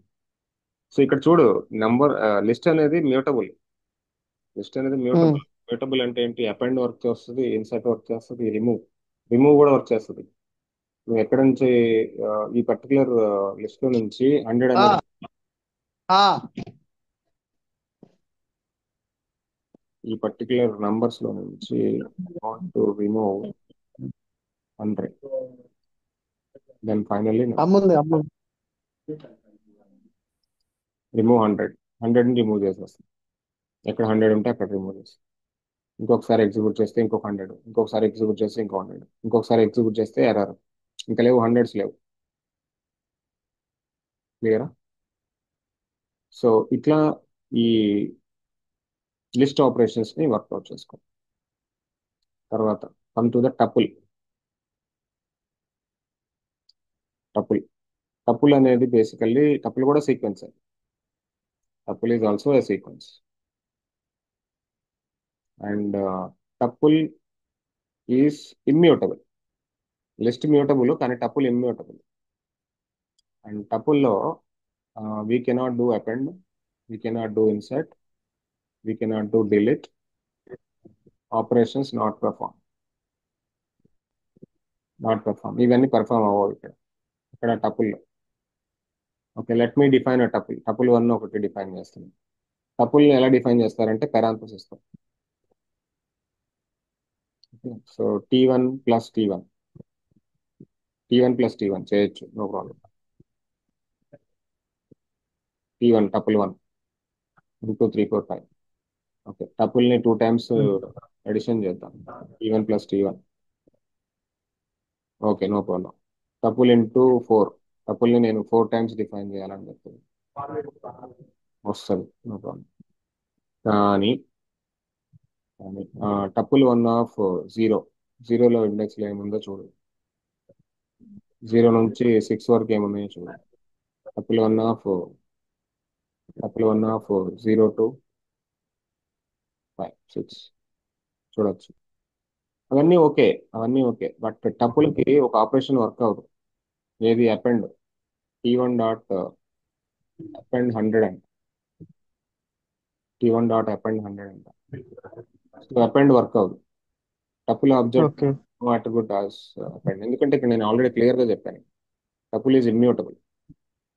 సో ఇక్కడ చూడు, నంబర్ లిస్ట్ అనేది మ్యూటబుల్. లిస్ట్ అనేది మ్యూటబుల్. మ్యూటబుల్ అంటే ఏంటి? అపెండ్ వర్క్ చేస్తుంది, ఇన్సర్ట్ వర్క్ చేస్తుంది, రిమూవ్ కూడా వర్క్ చేస్తుంది. నువ్వు ఎక్కడ నుంచి ఈ పర్టికులర్ లిస్ట్ లో నుంచి 100 అనేది, ఈ పర్టికులర్ నంబర్స్ లో నుంచి want to remove 100, then finally అమ్ముంది అమ్ము. రిమూవ్ 100ని రిమూవ్ చేసేస్తాం. ఎక్కడ 100 ఉంటే అక్కడ రిమూవ్ చేస్తాం. ఇంకొకసారి ఎగ్జిక్యూట్ చేస్తే ఇంకొక 100, ఇంకొకసారి ఎగ్జిక్యూట్ చేస్తే ఇంకో 100, ఇంకొకసారి ఎగ్జిక్యూట్ చేస్తే ఎర్రర్, ఇంకా లేవు, హండ్రెడ్స్ లేవు. క్లియరా? సో ఇట్లా ఈ లిస్ట్ ఆపరేషన్స్ ని వర్కౌట్ చేసుకో. తర్వాత come to the tuple. Tuple tuple అనేది బేసికల్లీ, టపుల్ కూడా sequence. Tuple is also a sequence. And tuple is immutable. List mutable కానీ టపుల్ ఇమ్యూటబుల్. అండ్ టపుల్లో we cannot do append, we cannot do insert, we cannot do delete, operations not perform, ఇవన్నీ పర్ఫామ్ అవ్వవు ఇక్కడ టపుల్లో. Okay, let me define a tuple. Tuple 1 ఒకటి డిఫైన్ చేస్తున్నాం. టపుల్ని ఎలా డిఫైన్ చేస్తారంటే పారాంథసిస్ తో. సో T1 ప్లస్ T1 చేయొచ్చు, నో ప్రాబ్లం. టపుల్ 1 2 3 4 5. ఓకే, టపుల్ని 2 టైమ్స్ అడిషన్ చేద్దాం, T1 plus T1. Okay, no problem. Tuple into 4, టపుల్ని నేను 4 టైమ్స్ డిఫైన్ చేయాలని చెప్తుంది, వస్తుంది, నో ప్రాబ్లం. కానీ టపుల్ 1 ఆఫ్ 0, 0లో ఇండెక్స్లో ఏముందో చూడు, 0 నుంచి 6 వరకు ఏమున్నాయో చూడు. టపుల్ వన్ ఆఫ్ 0 to 5 6 చూడొచ్చు. అవన్నీ ఓకే బట్ టపుల్కి ఒక ఆపరేషన్ వర్క్ అవుతుంది. ఏది? అపెండ్. T1 డాట్ అపెండ్ 100 అంట. T1 డాట్ అపెండ్ 100 అంట. సో అపెండ్ వర్క్ అవుతుంది. Tuple object okay. Attribute as append, ఎందుకంటే ఇక్కడ నేను ఆల్రెడీ క్లియర్గా చెప్పాను, టపుల్ ఈజ్ ఇమ్యూటబుల్.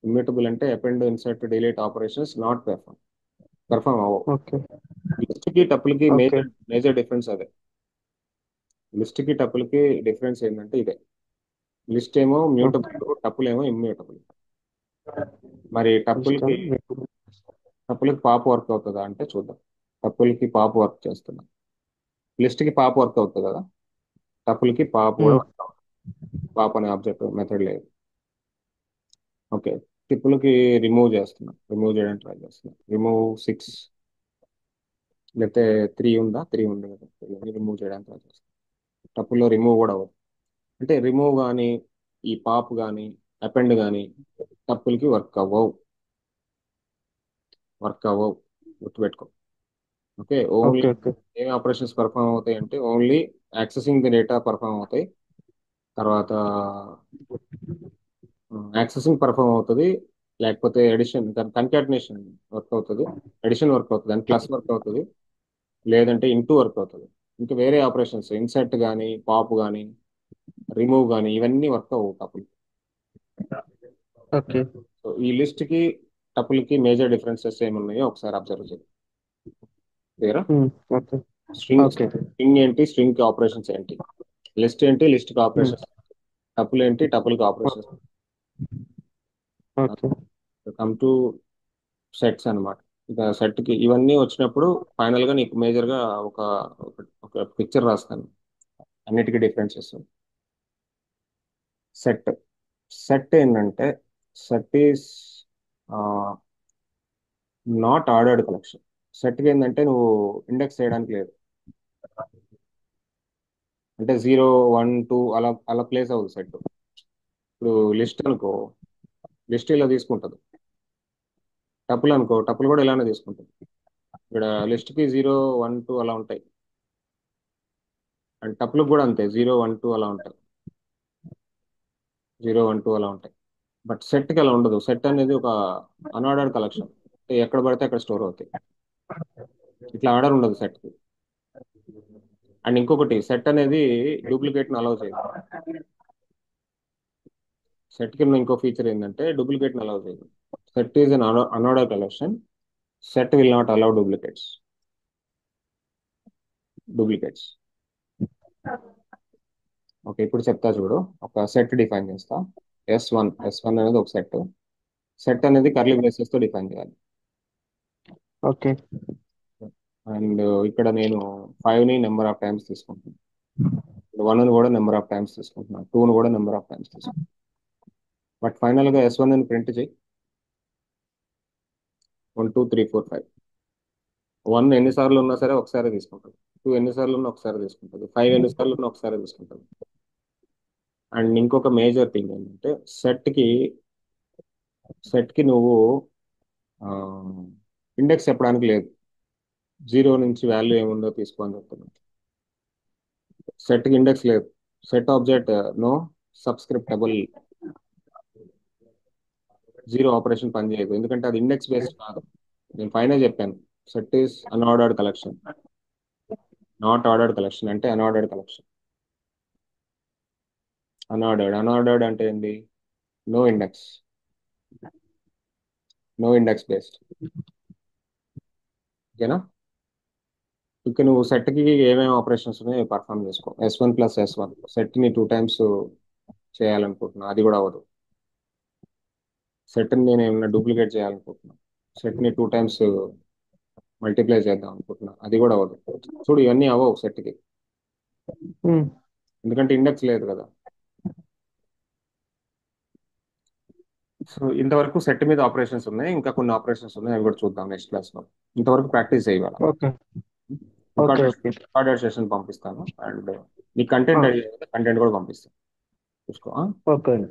ఇమ్యూటబుల్ అంటే append, insert, delete operations not perform అవ్వవు. ఓకే. లిస్ట్కి టపుల్కి ఓకే. మేజర్ మేజర్ డిఫరెన్స్ అదే. లిస్ట్కి టపుల్కి డిఫరెన్స్ ఏంటంటే ఇదే. లిస్ట్ ఏమో ఓకే. మ్యూటబుల్, టపుల్ ఏమో ఇమ్యూటబుల్. మరి ఇష్టం. టపుల్కి పాప్ వర్క్ అవుతుందా అంటే చూద్దాం. టపుల్కి పాప్ వర్క్ చేస్తున్నాం. లిస్ట్కి పాప్ వర్క్ అవుతుంది కదా, టపుల్కి పాప్ కూడా వర్క్ అవుతుంది. పాప్ అనే ఆబ్జెక్ట్ మెథడ్ లేదు. ఓకే, టిప్పులకి రిమూవ్ చేయడానికి ట్రై చేస్తున్నాం. రిమూవ్ 6, లేకపోతే 3 ఉందా, 3 ఉంది కదా, రిమూవ్ చేయడానికి ట్రై చేస్తాం. టపుల్లో రిమూవ్ కూడా అవ్వదు. అంటే రిమూవ్ కానీ, ఈ పాప్ కానీ, అపెండ్ కానీ టపుల్కి వర్క్ అవ్వవు, గుర్తుపెట్టుకో. Okay, only okay. ఓకే. ఏం ఆపరేషన్స్ పర్ఫామ్ అవుతాయి అంటే only accessing the data perform అవుతాయి. తర్వాత యాక్సెసింగ్ పర్ఫామ్ అవుతుంది, లేకపోతే ఎడిషన్ దాని కన్కాటినేషన్ వర్క్ అవుతుంది, ఎడిషన్ వర్క్ అవుతుంది అండ్ ప్లస్ వర్క్ అవుతుంది, లేదంటే ఇంటూ వర్క్ అవుతుంది. ఇంకా వేరే ఆపరేషన్స్ ఇన్సర్ట్ కానీ పాప్ కానీ రిమూవ్ కానీ ఇవన్నీ వర్క్ అవ్వవు టపుల్. ఓకే. సో ఈ లిస్ట్ కి టపుల్ కి మేజర్ డిఫరెన్సెస్ ఏమున్నాయో ఒకసారి అబ్జర్వ్ చేయండి. క్లియరా? ఉమ్, ఓకే. String okay. స్ట్రింగ్ ఏంటి, స్ట్రింగ్ కి ఆపరేషన్స్ ఏంటి, లిస్ట్ ఏంటి, లిస్ట్ కి ఉమ్, ఆపరేషన్స్, టపుల్ ఏంటి, టపుల్ కి operations. Okay. Come to sets అన్నమాట. ఇక సెట్ కి ఇవన్నీ వచ్చినప్పుడు ఫైనల్ గా నీకు మేజర్ గా ఒక ఒక ఒక పిక్చర్ రాస్తాను అన్నిటికీ డిఫరెన్సెస్. సెట్ సెట్ ఏంటంటే set is not ordered collection. సెట్కి ఏంటంటే నువ్వు ఇండెక్స్ చేయడానికి లేదు. అంటే 0 1 2 అలా అలా ప్లేస్ అవ్వదు సెట్. ఇప్పుడు లిస్ట్ అనుకో, లిస్ట్ ఇలా తీసుకుంటుంది. టపుల్ అనుకో, టపుల్ కూడా ఇలానే తీసుకుంటుంది. ఇక్కడ లిస్ట్కి 0 1 2 అలా ఉంటాయి, అండ్ టపుల్ కూడా అంతే 0 1 2 అలా ఉంటాయి, 0 1 2 అలా ఉంటాయి. బట్ సెట్కి అలా ఉండదు. సెట్ అనేది ఒక అన్ఆర్డర్డ్ కలెక్షన్, అంటే ఎక్కడ పడితే అక్కడ స్టోర్ అవుతాయి. ఇట్లా ఆర్డర్ ఉండదు సెట్కి. అండ్ ఇంకొకటి, సెట్ అనేది డూప్లికేట్ని అలౌ చేయదు. సెట్ కింద ఇంకో ఫీచర్ ఏంటంటే డూప్లికేట్ని అలౌ చేయదు. Set is an unorder collection. Set will not allow duplicates. Okay, ఇప్పుడు చెప్తా చూడు. ఒక సెట్ డిఫైన్ చేస్తా. ఎస్ వన్ అనేది ఒక సెట్. సెట్ అనేది కర్లీ బ్రేసెస్ తో డిఫైన్ చేయాలి. ఓకే. అండ్ ఇక్కడ నేను 5ని నెంబర్ ఆఫ్ టైమ్స్ తీసుకుంటున్నాను, 1ని కూడా నెంబర్ ఆఫ్ టైమ్స్ తీసుకుంటున్నాను, 2ని కూడా నెంబర్ ఆఫ్ టైమ్స్ తీసుకుంటున్నాను. బట్ ఫైనల్ గా S1 అని ప్రింట్ చేయి. 1 2 3 4 5. 1 ఎన్నిసార్లు ఉన్నా సరే ఒకసారి తీసుకుంటుంది, 2 ఎన్నిసార్లు ఉన్నా ఒకసారి తీసుకుంటుంది, 5 ఎన్నిసార్లు ఉన్నా ఒకసారి తీసుకుంటుంది. అండ్ ఇంకొక మేజర్ థింగ్ ఏంటంటే సెట్ కి నువ్వు ఇండెక్స్ చెప్పడానికి లేదు. 0 నుంచి వాల్యూ ఏముందో తీసుకో అని చెప్తున్నాను. సెట్ కి ఇండెక్స్ లేదు. Set object no subscriptable. 0 operation పనిచేయదు, ఎందుకంటే అది ఇండెక్స్ బేస్డ్ కాదు. నేను పైన చెప్పాను, set is unordered collection. Not ordered collection అంటే అన్ఆర్డర్డ్ కలెక్షన్. అన్ఆర్డర్డ్ అంటే ఏంటి? No index, no index based. ఓకేనా? ఇక నువ్వు సెట్ కి ఏమేమి ఆపరేషన్స్ ఉన్నాయో పర్ఫామ్ చేసుకో. S1 + S1 సెట్ ని 2 టైమ్స్ చేయాలనుకుంటున్నా, అది కూడా అవ్వదు. సెట్ ని నేను ఏమైనా డూప్లికేట్ చేయాలనుకుంటున్నా, సెట్ ని 2 టైమ్స్ మల్టిప్లై చేద్దాం అనుకుంటున్నా, అది కూడా అవ్వదు. చూడు, ఇవన్నీ అవ్వవు సెట్ కి, ఉమ్, ఎందుకంటే ఇండెక్స్ లేదు కదా. సో ఇంతవరకు సెట్ మీద ఆపరేషన్స్ ఉన్నాయి, ఇంకా కొన్ని ఆపరేషన్స్ ఉన్నాయి, అవి కూడా చూద్దాం నెక్స్ట్ క్లాస్ లో. ఇంతవరకు ప్రాక్టీస్ చేయాలి. Okay. Okay. Recorded okay. Recorded session పంపిస్తాను, అండ్ నీ ఆ, కంటెంట్ అడిగి కంటెంట్ కూడా పంపిస్తాను, చూసుకో. ఓకే అండి.